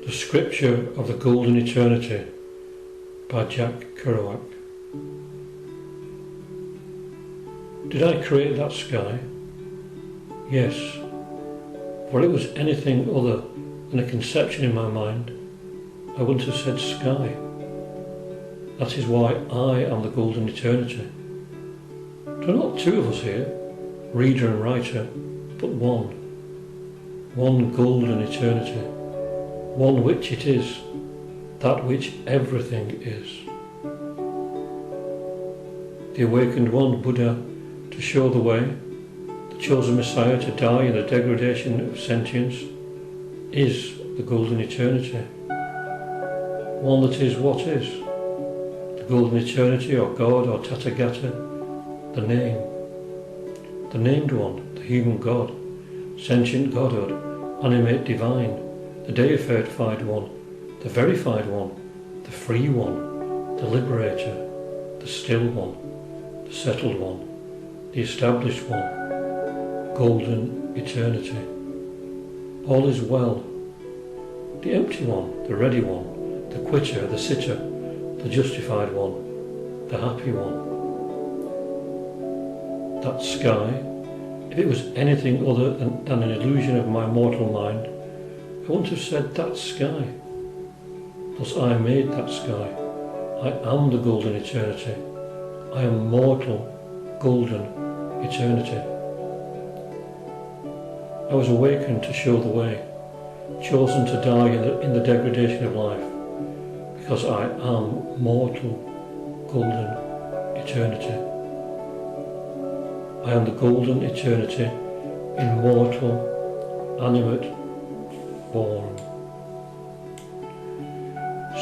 The Scripture of the Golden Eternity by Jack Kerouac. Did I create that sky? Yes, for it was anything other than a conception in my mind, I wouldn't have said sky. That is why I am the Golden Eternity. There are not two of us here, reader and writer, but one. One golden eternity. One which it is, that which everything is. The awakened one, Buddha, to show the way, the chosen Messiah to die in the degradation of sentience, is the golden eternity. One that is what is. The golden eternity, or God, or Tathagata, the name. The named one, the human God, sentient Godhood, animate divine, the deified one, the verified one, the free one, the liberator, the still one, the settled one, the established one, golden eternity. All is well. The empty one, the ready one, the quitter, the sitter, the justified one, the happy one. That sky, if it was anything other than an illusion of my mortal mind, I wouldn't have said that sky. Thus I made that sky. I am the golden eternity. I am mortal, golden eternity. I was awakened to show the way, chosen to die in the degradation of life, because I am mortal, golden eternity. I am the golden eternity in mortal, animate form.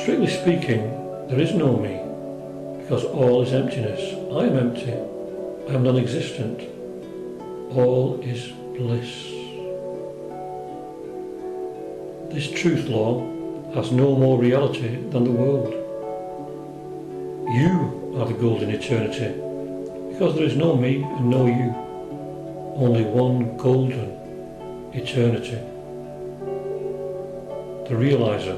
Strictly speaking, there is no me, because all is emptiness. I am empty. I am non-existent. All is bliss. This truth law has no more reality than the world. You are the golden eternity, because there is no me and no you, only one golden eternity. The realizer,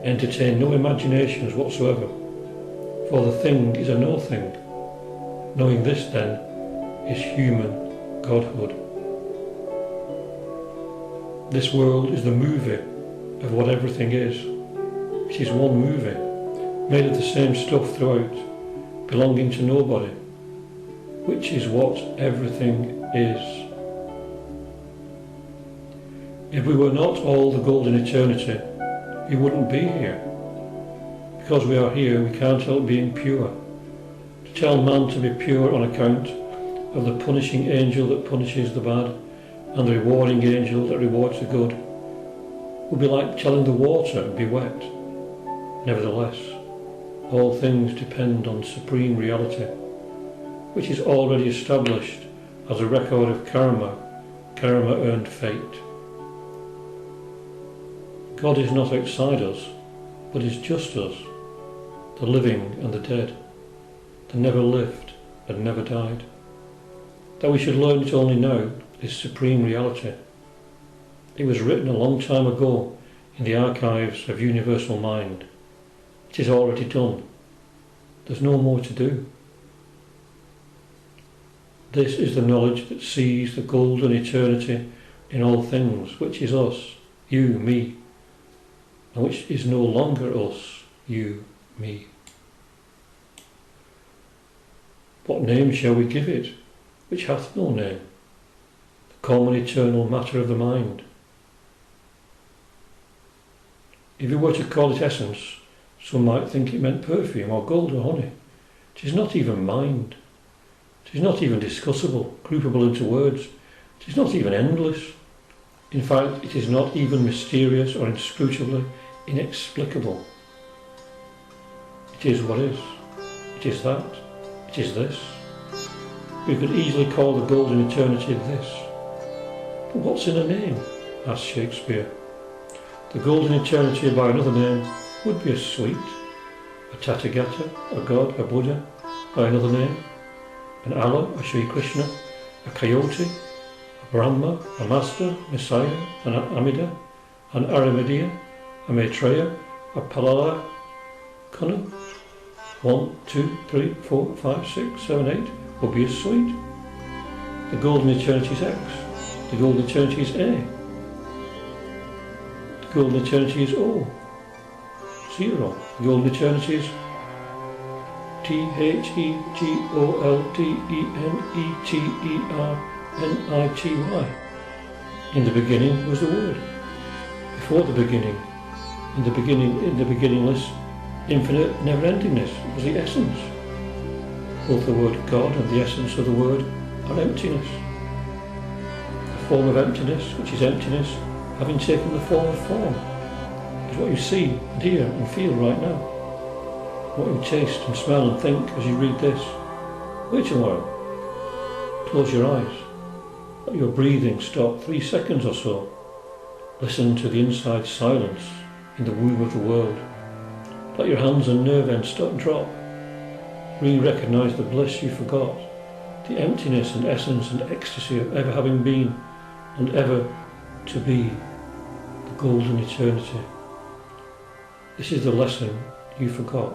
entertain no imaginations whatsoever, for the thing is a no thing. Knowing this, then, is human Godhood. This world is the movie of what everything is. It is one movie, made of the same stuff throughout, belonging to nobody, which is what everything is. If we were not all the golden eternity, we wouldn't be here. Because we are here, we can't help being pure. To tell man to be pure on account of the punishing angel that punishes the bad and the rewarding angel that rewards the good would be like telling the water be wet. Nevertheless, all things depend on supreme reality, which is already established as a record of karma earned fate. God is not outside us, but is just us, the living and the dead, the never lived and never died. That we should learn it only now is supreme reality. It was written a long time ago in the archives of universal mind. It is already done. There's no more to do. This is the knowledge that sees the golden eternity in all things, which is us, you, me, and which is no longer us, you, me. What name shall we give it, which hath no name? The common eternal matter of the mind. If you were to call it essence, some might think it meant perfume or gold or honey. It is not even mind. It is not even discussable, groupable into words. It is not even endless. In fact, it is not even mysterious or inscrutably inexplicable. It is what is. It is that. It is this. We could easily call the golden eternity this. But what's in a name? Asked Shakespeare. The golden eternity by another name would be a sweet, a Tathagata, a God, a Buddha by another name, an Allah, a Sri Krishna, a coyote, a Brahma, a master, Messiah, an Amida, an Aramedia, a Maitreya, a Palala, Kunna, 1, 2, 3, 4, 5, 6, 7, 8 will be as sweet. The golden eternity is X. The golden eternity is A. The golden eternity is O. 0. The golden eternity is THEGOLDENETERNITY. In the beginning was the Word. Before the beginning, in the beginningless, infinite never-endingness was the essence. Both the word God and the essence of the Word are emptiness. The form of emptiness, which is emptiness, having taken the form of form, is what you see and hear and feel right now. What you taste and smell and think as you read this. Wait a while. Close your eyes. Let your breathing stop 3 seconds or so. Listen to the inside silence in the womb of the world. Let your hands and nerve ends stop and drop. Recognise the bliss you forgot, the emptiness and essence and ecstasy of ever having been and ever to be, the golden eternity. This is the lesson you forgot.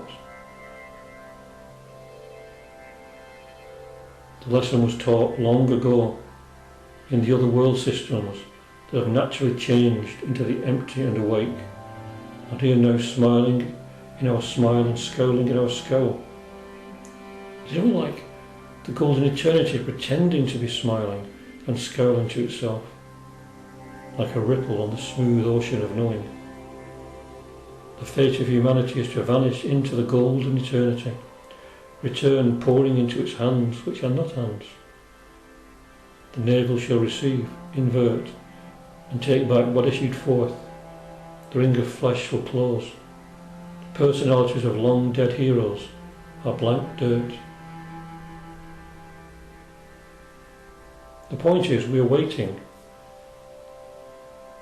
The lesson was taught long ago in the other world systems that have naturally changed into the empty and awake, and here now smiling in our smile and scowling in our scowl. It's unlike the golden eternity pretending to be smiling and scowling to itself, like a ripple on the smooth ocean of knowing. The fate of humanity is to vanish into the golden eternity, return pouring into its hands which are not hands. The navel shall receive, invert, and take back what issued forth. The ring of flesh will close. The personalities of long dead heroes are blank dirt. The point is, we are waiting.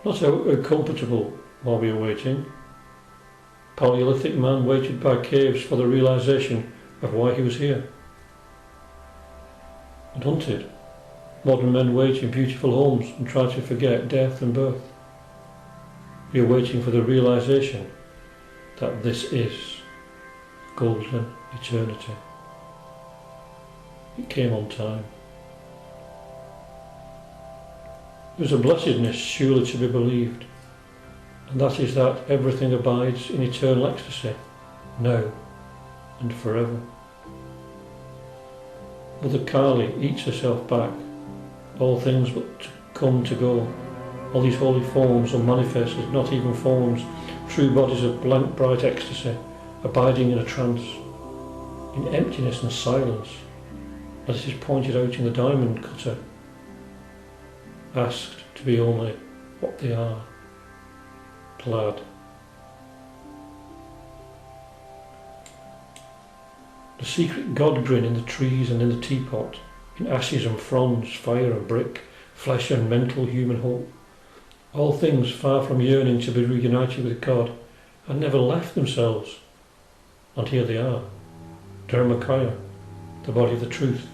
Not how comfortable while we are waiting. Paleolithic man waited by caves for the realization of why he was here. And hunted. Modern men wait in beautiful homes and try to forget death and birth. We are waiting for the realization that this is golden eternity. It came on time. There is a blessedness surely to be believed, and that is that everything abides in eternal ecstasy, now and forever. Mother Kali eats herself back, all things but come to go, all these holy forms are manifested, not even forms, true bodies of blank bright ecstasy, abiding in a trance, in emptiness and silence, as it is pointed out in the diamond cutter, asked to be only what they are, glad. The secret God grin in the trees and in the teapot, in ashes and fronds, fire and brick, flesh and mental human hope. All things far from yearning to be reunited with God had never left themselves. And here they are, Dharmakaya, the body of the truth,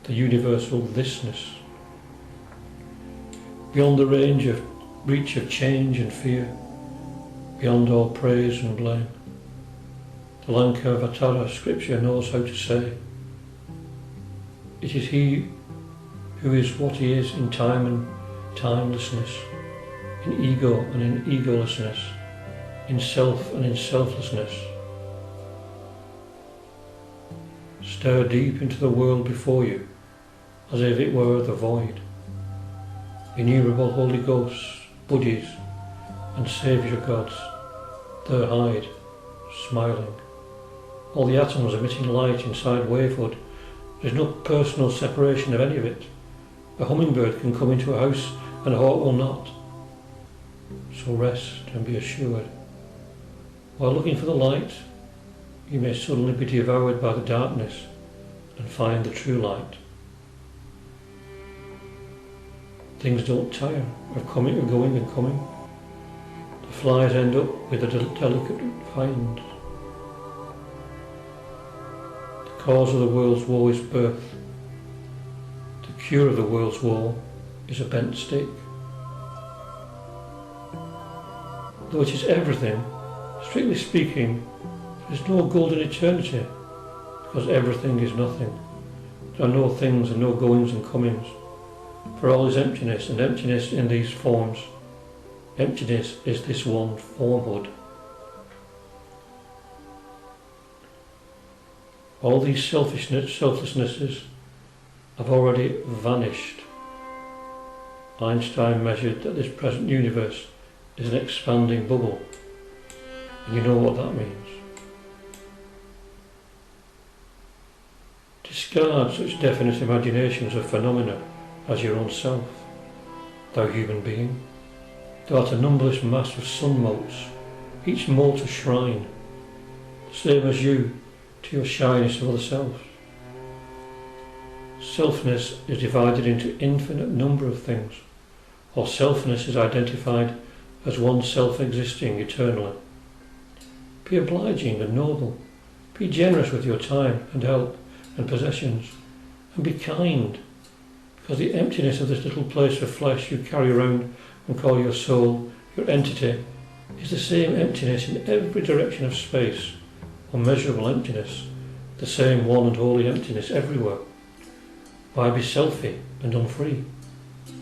the universal thisness. Beyond the reach of change and fear, beyond all praise and blame. The Lankavatara scripture knows how to say, it is he who is what he is in time and timelessness, in ego and in egolessness, in self and in selflessness. Stare deep into the world before you, as if it were the void. Innumerable holy ghosts, buddhis, and saviour gods, there hide, smiling. All the atoms emitting light inside wavehood. There's no personal separation of any of it. A hummingbird can come into a house and a hawk will not. So rest and be assured. While looking for the light, you may suddenly be devoured by the darkness and find the true light. Things don't tire of coming and going and coming. The flies end up with a delicate find. The cause of the world's woe is birth. The cure of the world's woe is a bent stick. though it is everything, strictly speaking, there is no golden eternity, because everything is nothing. There are no things and no goings and comings, for all is emptiness, and emptiness in these forms. Emptiness is this one formhood. All these selflessnesses have already vanished. Einstein measured that this present universe is an expanding bubble, and you know what that means. Discard such definite imaginations of phenomena as your own self, thou human being. Thou art a numberless mass of sun motes, each mote a shrine, the same as you to your shyness of other selves. Selfness is divided into infinite number of things, or selfness is identified as one self-existing eternally. Be obliging and noble, be generous with your time and help and possessions, and be kind, because the emptiness of this little place of flesh you carry around and call your soul, your entity, is the same emptiness in every direction of space, unmeasurable emptiness, the same one and holy emptiness everywhere. Why be selfie and unfree?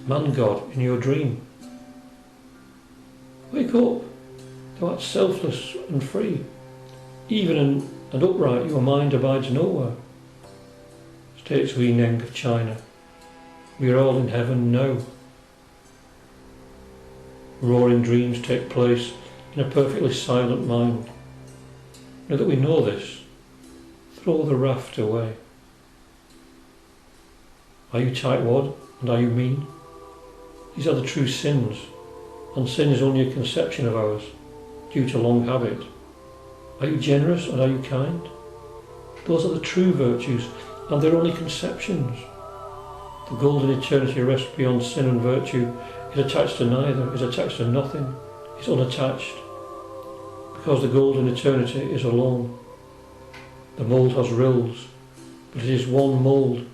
Man-God in your dream. Wake up, thou art selfless and free. Even and upright your mind abides nowhere. States Wei Neng of China, we are all in heaven now. Roaring dreams take place in a perfectly silent mind. Now that we know this, throw the raft away. Are you tightwad and are you mean? These are the true sins, and sin is only a conception of ours, due to long habit. Are you generous and are you kind? Those are the true virtues, and they're only conceptions. The golden eternity rests beyond sin and virtue, is attached to neither, is attached to nothing, is unattached, because the golden eternity is alone. The mould has rills, but it is one mould.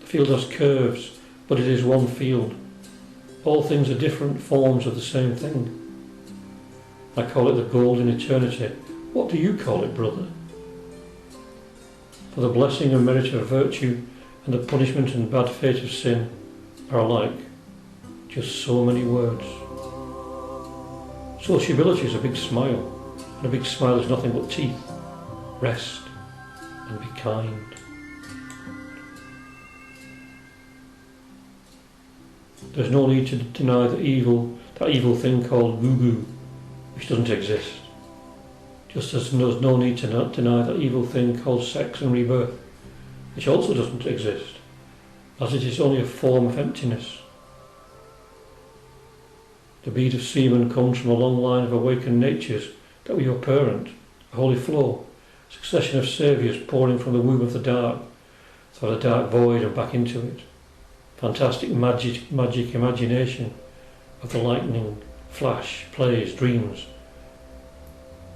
The field has curves, but it is one field. All things are different forms of the same thing. I call it the golden eternity. What do you call it, brother? For the blessing and merit of virtue and the punishment and bad fate of sin are alike, just so many words. Sociability is a big smile, and a big smile is nothing but teeth. Rest and be kind. There's no need to deny that evil thing called woo-goo, which doesn't exist. Just as there's no need to not deny that evil thing called sex and rebirth, which also doesn't exist, as it is only a form of emptiness. The bead of semen comes from a long line of awakened natures that were your parent, a holy flow, a succession of saviours pouring from the womb of the dark, through the dark void and back into it. Fantastic magic imagination of the lightning, flash, plays, dreams.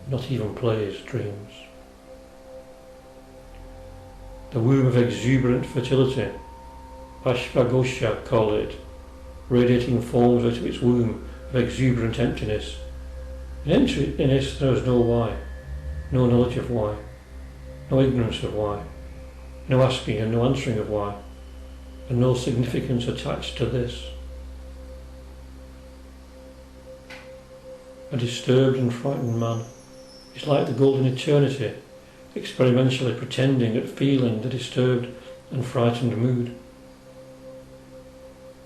Not even plays, dreams. The womb of exuberant fertility, Ashvagosha call it, radiating forms out of its womb of exuberant emptiness. In it there is no why, no knowledge of why, no ignorance of why, no asking and no answering of why, and no significance attached to this. A disturbed and frightened man is like the golden eternity, experimentally pretending at feeling the disturbed and frightened mood.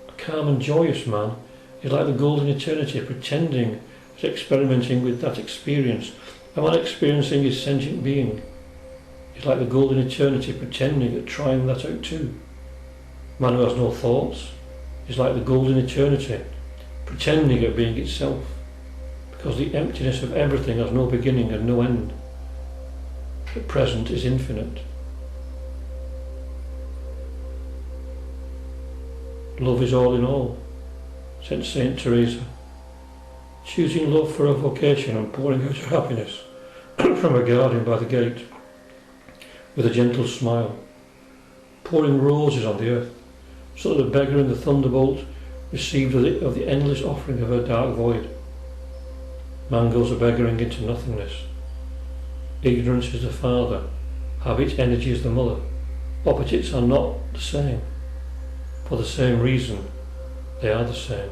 A calm and joyous man is like the golden eternity, pretending at experimenting with that experience, and while experiencing his sentient being, is like the golden eternity, pretending at trying that out too. Man who has no thoughts is like the golden eternity, pretending at being itself, because the emptiness of everything has no beginning and no end. The present is infinite. Love is all in all, said Saint Teresa, choosing love for her vocation and pouring out her happiness from her garden by the gate, with a gentle smile, pouring roses on the earth, so that the beggar and the thunderbolt received of the endless offering of her dark void. Man goes a beggaring into nothingness. Ignorance is the father, habit, energy is the mother. Opposites are not the same. For the same reason, they are the same.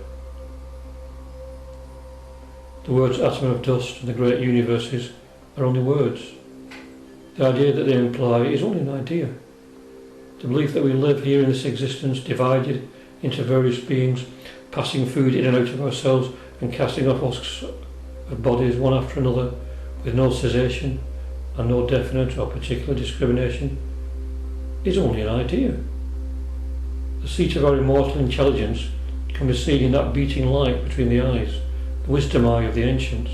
The words atom of dust and the great universes are only words. The idea that they imply is only an idea. The belief that we live here in this existence, divided into various beings, passing food in and out of ourselves and casting off husks of bodies one after another with no cessation and no definite or particular discrimination, is only an idea. The seat of our immortal intelligence can be seen in that beating light between the eyes, the wisdom eye of the ancients.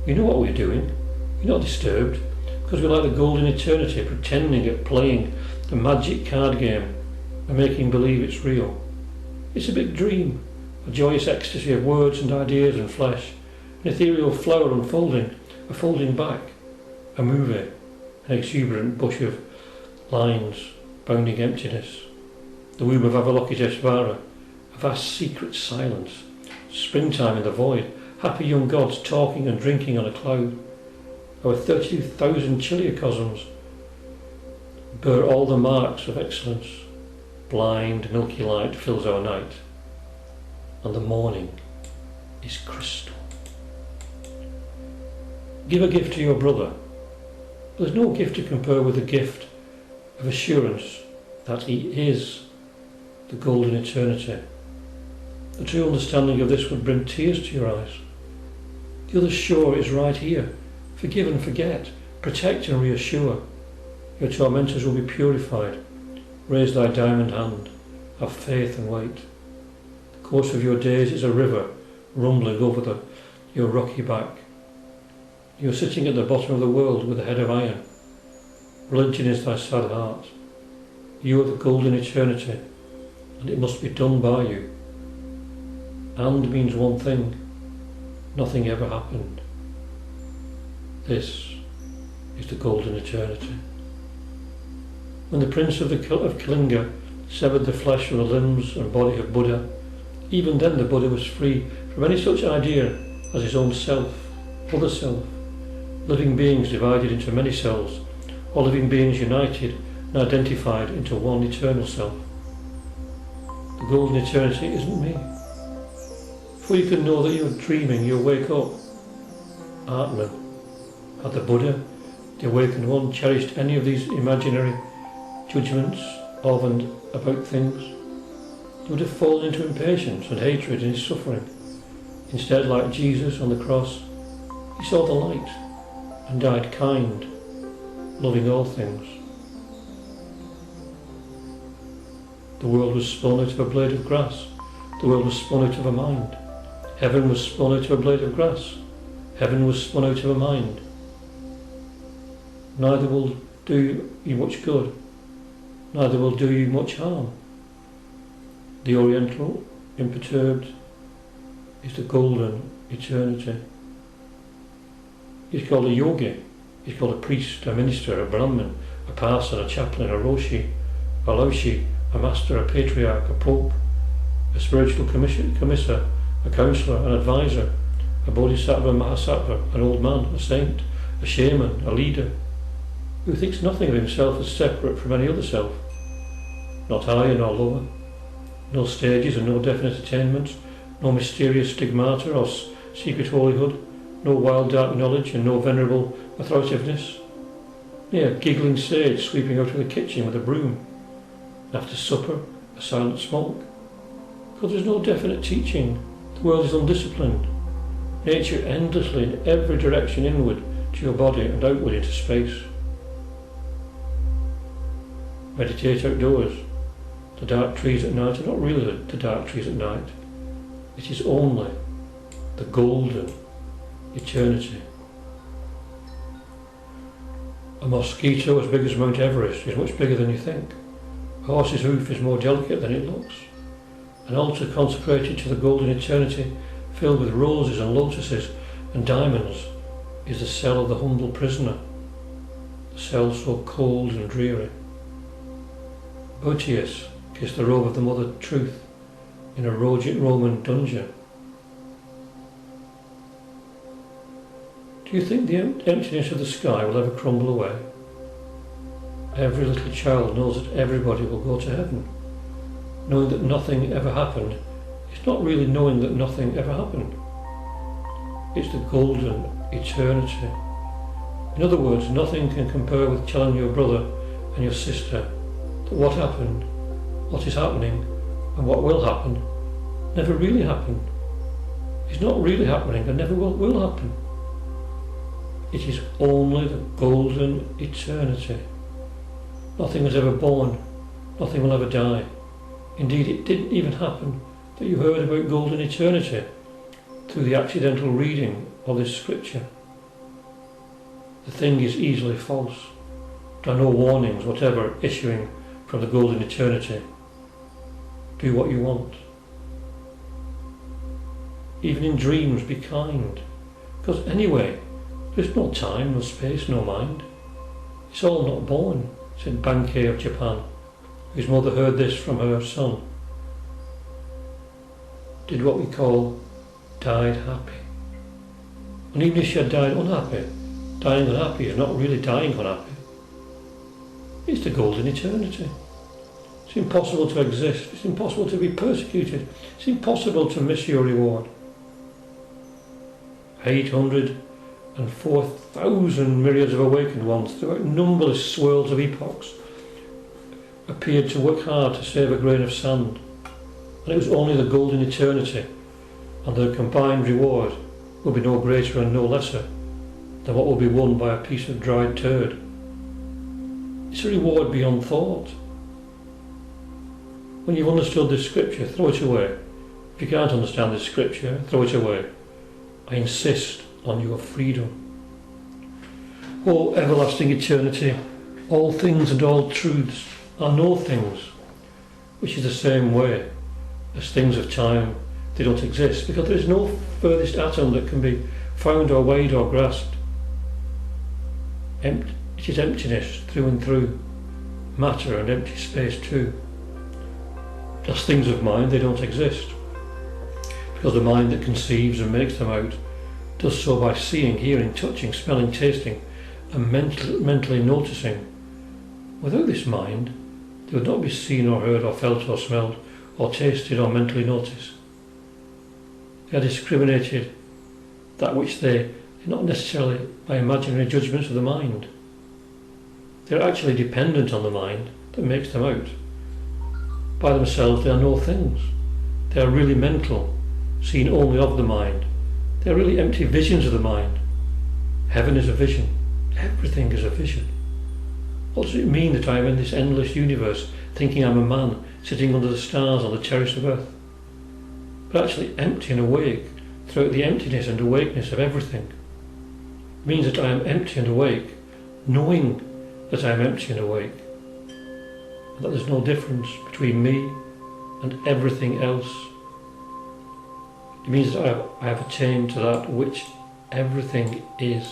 You know what we're doing. You're not disturbed, because we're like the golden eternity, pretending at playing the magic card game and making believe it's real. It's a big dream, a joyous ecstasy of words and ideas and flesh, an ethereal flower unfolding, a folding back, a movie, an exuberant bush of lines, bounding emptiness, the womb of Avalokiteshvara, a vast secret silence, springtime in the void, happy young gods talking and drinking on a cloud. Our 32,000 chiliocosms bear all the marks of excellence. Blind, milky light fills our night, and the morning is crystal. Give a gift to your brother. There's no gift to compare with the gift of assurance that he is the golden eternity. The true understanding of this would bring tears to your eyes. The other shore is right here. Forgive and forget, protect and reassure. Your tormentors will be purified. Raise thy diamond hand, have faith and wait. The course of your days is a river rumbling over your rocky back. You are sitting at the bottom of the world with a head of iron. Religion is thy sad heart. You are the golden eternity, and it must be done by you. And means one thing, nothing ever happened. This is the golden eternity. When the prince of Kalinga severed the flesh from the limbs and body of Buddha, even then the Buddha was free from any such idea as his own self, other self, living beings divided into many selves, or living beings united and identified into one eternal self. The golden eternity isn't me. Before you can know that you're dreaming, you'll wake up. Atman, had the Buddha, the awakened one, cherished any of these imaginary judgments of and about things, he would have fallen into impatience and hatred in his suffering. Instead, like Jesus on the cross, he saw the light and died kind, loving all things. The world was spun out of a blade of grass. The world was spun out of a mind. Heaven was spun out of a blade of grass. Heaven was spun out of a mind. Neither will do you much good, neither will do you much harm. The Oriental, imperturbed, is the golden eternity. He's called a yogi, he's called a priest, a minister, a Brahmin, a parson, a chaplain, a roshi, a laushi, a master, a patriarch, a pope, a spiritual commissar, a counsellor, an advisor, a bodhisattva, mahasattva, an old man, a saint, a shaman, a leader, who thinks nothing of himself as separate from any other self, not higher nor lower, no stages and no definite attainments, no mysterious stigmata or secret holyhood, no wild dark knowledge and no venerable authoritativeness. Nay, a giggling sage sweeping out of the kitchen with a broom, and after supper a silent smoke. Because there is no definite teaching, the world is undisciplined. Nature endlessly in every direction inward to your body and outward into space. Meditate outdoors. The dark trees at night are not really the dark trees at night. It is only the golden eternity. A mosquito as big as Mount Everest is much bigger than you think. A horse's hoof is more delicate than it looks. An altar consecrated to the golden eternity, filled with roses and lotuses and diamonds, is the cell of the humble prisoner, the cell so cold and dreary. Boetius kissed the robe of the Mother Truth in a Roman dungeon. Do you think the emptiness of the sky will ever crumble away? Every little child knows that everybody will go to heaven. Knowing that nothing ever happened is not really knowing that nothing ever happened. It's the golden eternity. In other words, nothing can compare with telling your brother and your sister that what happened, what is happening, and what will happen never really happened. It's not really happening and never will happen. It is only the golden eternity. Nothing was ever born, nothing will ever die. Indeed, it didn't even happen that you heard about golden eternity through the accidental reading of this scripture. The thing is easily false. There are no warnings whatever issuing from the golden eternity. Do what you want. Even in dreams, be kind. Because anyway, there's no time, no space, no mind. It's all not born, said Bankei of Japan, whose mother heard this from her son. Did what we call died happy. And even if she had died unhappy, dying unhappy is not really dying unhappy. It's the golden eternity. It's impossible to exist. It's impossible to be persecuted. It's impossible to miss your reward. 804,000 myriads of awakened ones throughout numberless swirls of epochs appeared to work hard to save a grain of sand, and it was only the golden eternity, and their combined reward will be no greater and no lesser than what will be won by a piece of dried turd. It's a reward beyond thought. When you've understood this scripture, throw it away. If you can't understand this scripture, throw it away. I insist on your freedom. O everlasting eternity, all things and all truths are no things, which is the same way as things of time. They don't exist because there is no furthest atom that can be found or weighed or grasped. It is emptiness through and through, matter and empty space too. As things of mind, they don't exist, because the mind that conceives and makes them out does so by seeing, hearing, touching, smelling, tasting, and mentally noticing. Without this mind, they would not be seen or heard or felt or smelled or tasted or mentally noticed. They are discriminated that which they not necessarily by imaginary judgments of the mind. They are actually dependent on the mind that makes them out. By themselves they are no things. They are really mental, seen only of the mind. They are really empty visions of the mind. Heaven is a vision. Everything is a vision. What does it mean that I am in this endless universe thinking I'm a man sitting under the stars on the terrace of earth? But actually empty and awake throughout the emptiness and awakeness of everything. It means that I am empty and awake, knowing that I am empty and awake, and that there's no difference between me and everything else. It means that I have attained to that which everything is.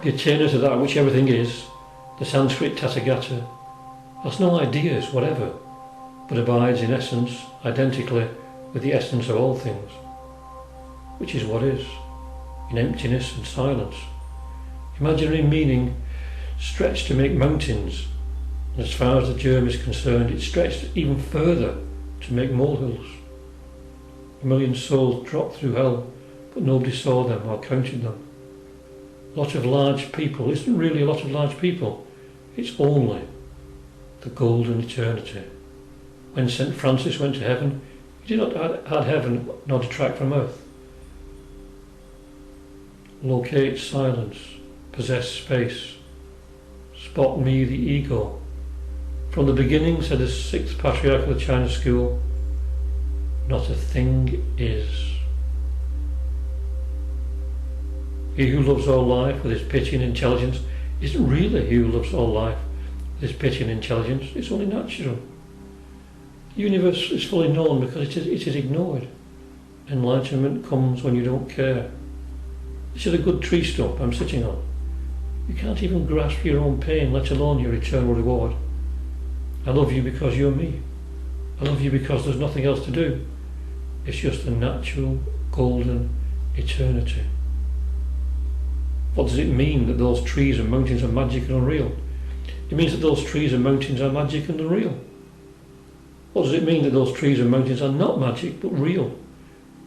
The attainer to that which everything is, the Sanskrit Tathagata, has no ideas whatever, but abides in essence identically with the essence of all things, which is what is, in emptiness and silence. Imaginary meaning stretched to make mountains, and as far as the germ is concerned, it stretched even further to make molehills. A million souls dropped through hell, but nobody saw them or counted them. A lot of large people isn't really a lot of large people, it's only the golden eternity. When St. Francis went to heaven, he did not add heaven nor detract from earth. Locate silence, possess space, spot me the ego. From the beginning, said the 6th Patriarch of the China School, not a thing is. He who loves all life with his pity and intelligence isn't really he who loves all life with his pity and intelligence, it's only natural. The universe is fully known because it is ignored. Enlightenment comes when you don't care. This is a good tree stump I'm sitting on. You can't even grasp your own pain, let alone your eternal reward. I love you because you're me. I love you because there's nothing else to do. It's just a natural, golden eternity. What does it mean that those trees and mountains are magic and unreal? It means that those trees and mountains are magic and unreal. What does it mean that those trees and mountains are not magic but real?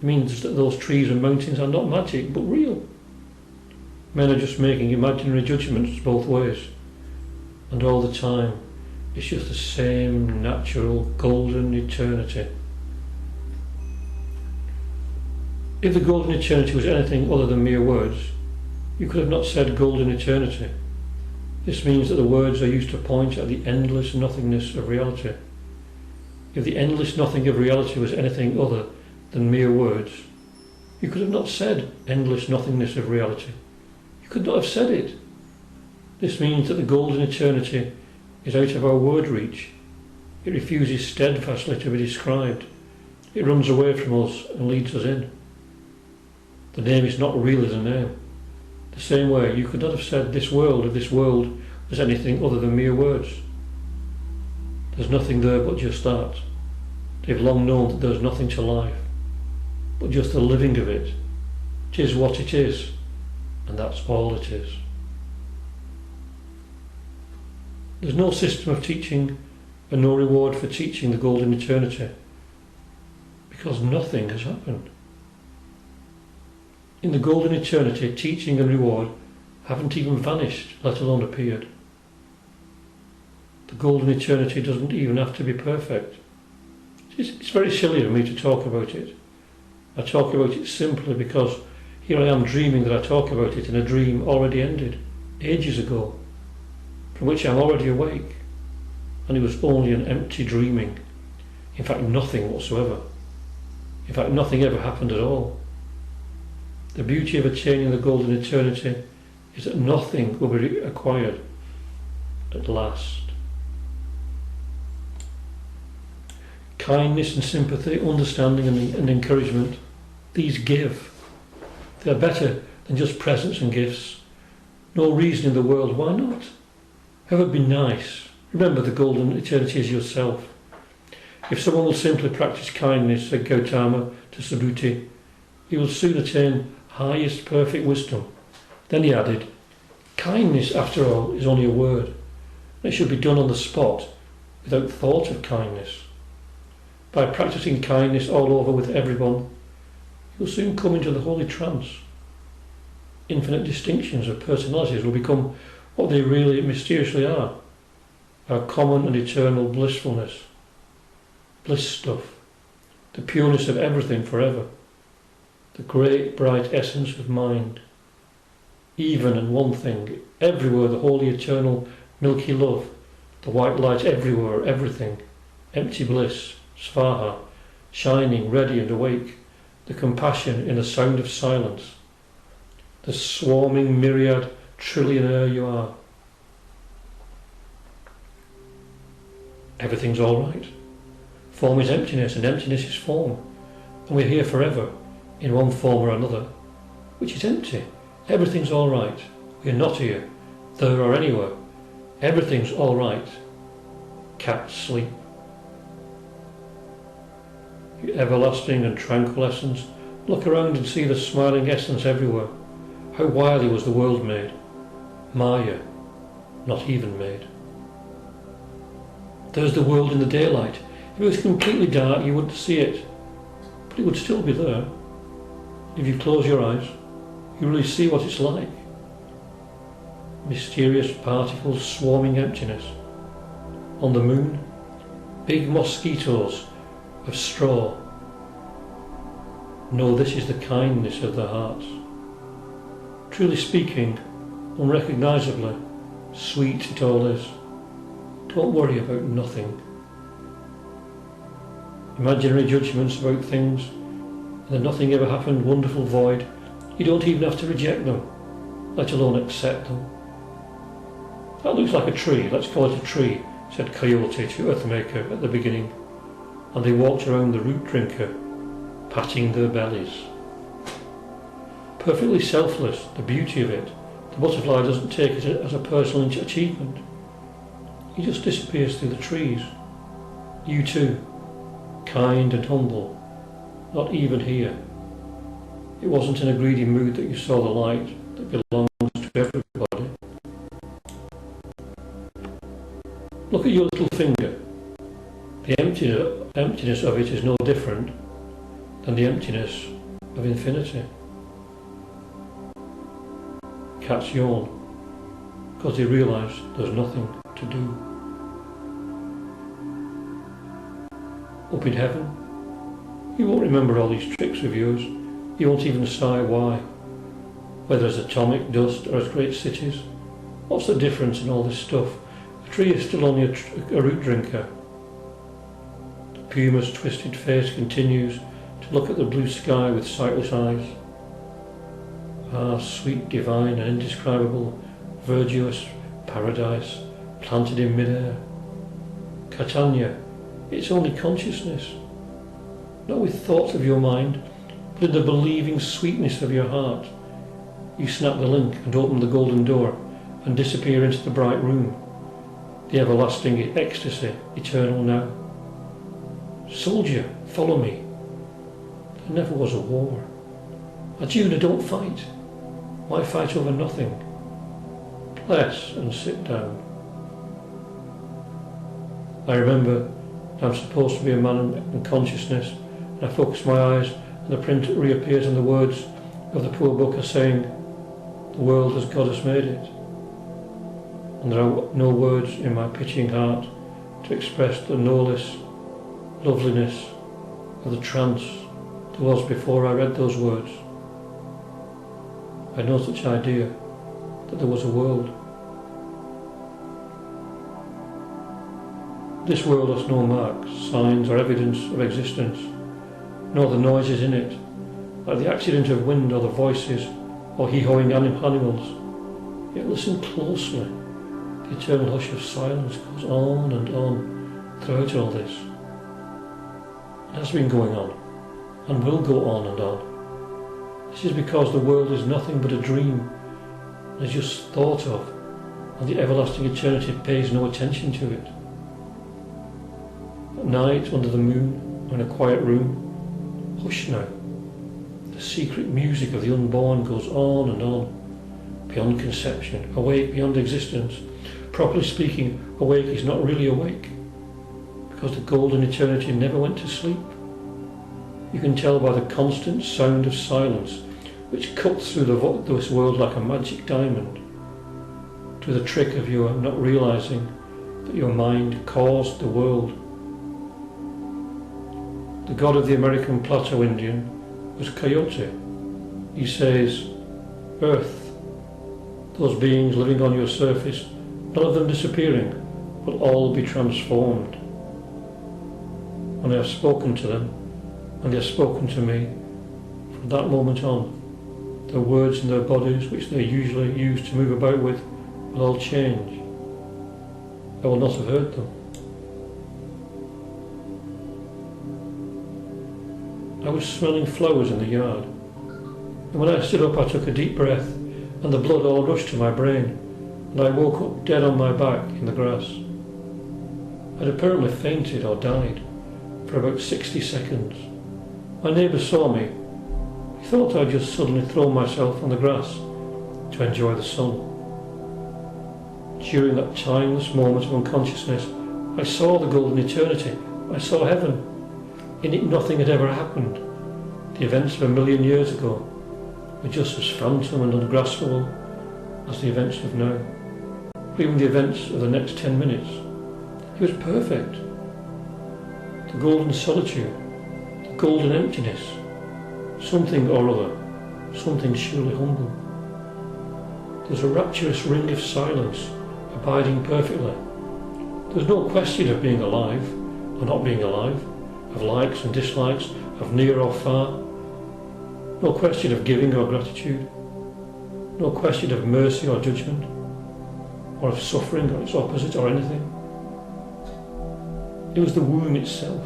It means that those trees and mountains are not magic but real. Men are just making imaginary judgments both ways, and all the time it's just the same natural golden eternity. If the golden eternity was anything other than mere words, you could have not said golden eternity. This means that the words are used to point at the endless nothingness of reality. If the endless nothing of reality was anything other than mere words, you could have not said endless nothingness of reality. You could not have said it. This means that the golden eternity is out of our word reach. It refuses steadfastly to be described. It runs away from us and leads us in. The name is not real as a name. The same way, you could not have said this world if this world was anything other than mere words. There's nothing there but just that. They've long known that there's nothing to life, but just the living of it. It is what it is, and that's all it is. There's no system of teaching and no reward for teaching the golden eternity, because nothing has happened. In the golden eternity, teaching and reward haven't even vanished, let alone appeared. The golden eternity doesn't even have to be perfect. It's very silly of me to talk about it. I talk about it simply because here I am dreaming that I talk about it in a dream already ended, ages ago, from which I'm already awake, and it was only an empty dreaming. In fact, nothing whatsoever. In fact, nothing ever happened at all. The beauty of attaining the golden eternity is that nothing will be acquired at last. Kindness and sympathy, understanding and encouragement, these give. They are better than just presents and gifts. No reason in the world why not. Have it be nice. Remember, the golden eternity is yourself. If someone will simply practice kindness, said Gautama to Subhuti, he will soon attain highest perfect wisdom. Then he added, kindness, after all, is only a word. It should be done on the spot, without thought of kindness. By practicing kindness all over with everyone, you'll soon come into the holy trance. Infinite distinctions of personalities will become what they really mysteriously are, our common and eternal blissfulness, bliss stuff, the pureness of everything forever, the great bright essence of mind, even and one thing, everywhere the holy eternal milky love, the white light everywhere, everything, empty bliss, Svaha, shining, ready and awake, the compassion in the sound of silence, the swarming myriad trillionaire you are. Everything's all right. Form is emptiness and emptiness is form, and we're here forever, in one form or another, which is empty. Everything's all right. We're not here, there or anywhere. Everything's all right. Cats sleep. You everlasting and tranquil essence, look around and see the smiling essence everywhere. How wildly was the world made. Maya, not even made. There's the world in the daylight. If it was completely dark, you wouldn't see it, but it would still be there. If you close your eyes, you really see what it's like. Mysterious particles, swarming emptiness. On the moon, big mosquitoes of straw. No, this is the kindness of their hearts. Truly speaking, unrecognisably, sweet it all is. Don't worry about nothing. Imaginary judgments about things, and then nothing ever happened, wonderful void. You don't even have to reject them, let alone accept them. That looks like a tree, let's call it a tree, said Coyote to Earthmaker at the beginning, and they walked around the root drinker, patting their bellies. Perfectly selfless, the beauty of it. The butterfly doesn't take it as a personal achievement. He just disappears through the trees. You too, kind and humble, not even here. It wasn't in a greedy mood that you saw the light that belongs to everybody. Look at your little finger. The emptiness of it is no different than the emptiness of infinity. Cats yawn because they realise there's nothing to do. Up in heaven, you won't remember all these tricks of yours. You won't even sigh why. Whether it's atomic dust or as great cities, what's the difference in all this stuff? A tree is still only a root drinker. The puma's twisted face continues to look at the blue sky with sightless eyes. Ah, sweet, divine and indescribable, verdurous paradise planted in mid-air. Catania, it's only consciousness. Not with thoughts of your mind, but in the believing sweetness of your heart. You snap the link and open the golden door and disappear into the bright room. The everlasting ecstasy, eternal now. Soldier, follow me. There never was a war. Arjuna, don't fight. Why fight over nothing? Bless and sit down. I remember I'm supposed to be a man in consciousness, and I focus my eyes and the print reappears on the words of the poor book are saying, the world as God has made it. And there are no words in my pitying heart to express the knowless loveliness of the trance there was before I read those words. I had no such idea that there was a world. This world has no marks, signs or evidence of existence, nor the noises in it, like the accident of wind or the voices or hee-hawing animals. Yet listen closely. The eternal hush of silence goes on and on throughout all this. It has been going on, and will go on and on. This is because the world is nothing but a dream, and is just thought of, and the everlasting eternity pays no attention to it. At night, under the moon, or in a quiet room, hush now. The secret music of the unborn goes on and on, beyond conception, awake beyond existence. Properly speaking, awake is not really awake, because the golden eternity never went to sleep. You can tell by the constant sound of silence, which cuts through this world like a magic diamond, to the trick of your not realizing that your mind caused the world. The god of the American Plateau Indian was Coyote. He says, Earth, those beings living on your surface, none of them disappearing, will all be transformed. When I have spoken to them, and they have spoken to me, from that moment on, the words in their bodies which they usually use to move about with will all change. I will not have heard them. I was smelling flowers in the yard, and when I stood up I took a deep breath, and the blood all rushed to my brain, and I woke up dead on my back in the grass. I'd apparently fainted or died for about 60 seconds. My neighbour saw me. He thought I'd just suddenly thrown myself on the grass to enjoy the sun. During that timeless moment of unconsciousness, I saw the golden eternity. I saw heaven. In it nothing had ever happened. The events of 1,000,000 years ago were just as phantom and ungraspable as the events of now, or even the events of the next 10 minutes. It was perfect. The golden solitude, the golden emptiness, something or other, something surely humble. There's a rapturous ring of silence, abiding perfectly. There's no question of being alive, or not being alive, of likes and dislikes, of near or far. No question of giving or gratitude. No question of mercy or judgment, or of suffering or its opposite or anything. It was the womb itself,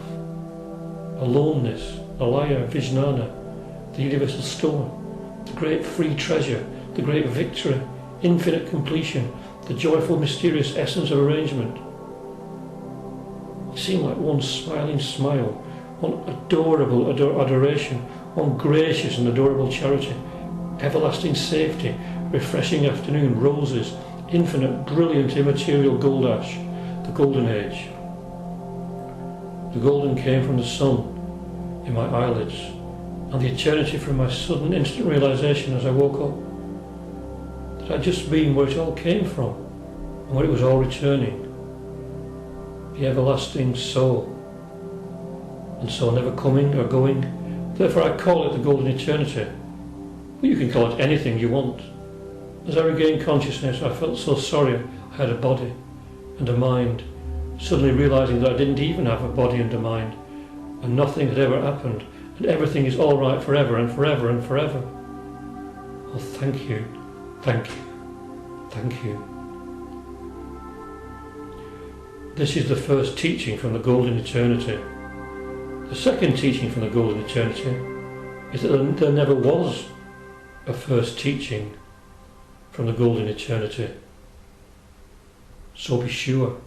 aloneness, alaya, vijnana, the universal store, the great free treasure, the great victory, infinite completion, the joyful mysterious essence of arrangement. It seemed like one smiling smile one adorable adoration, one gracious and adorable charity, everlasting safety, refreshing afternoon, roses, infinite, brilliant, immaterial gold ash, the golden age. The golden came from the sun in my eyelids, and the eternity from my sudden instant realization as I woke up that I'd just been where it all came from and where it was all returning, the everlasting soul, and so never coming or going. Therefore I call it the golden eternity. But you can call it anything you want. As I regained consciousness, I felt so sorry I had a body and a mind, suddenly realizing that I didn't even have a body and a mind, and nothing had ever happened, and everything is all right forever and forever and forever. Oh, thank you, thank you, thank you. This is the first teaching from the golden eternity. The second teaching from the golden eternity is that there never was a first teaching from the golden eternity. So be sure.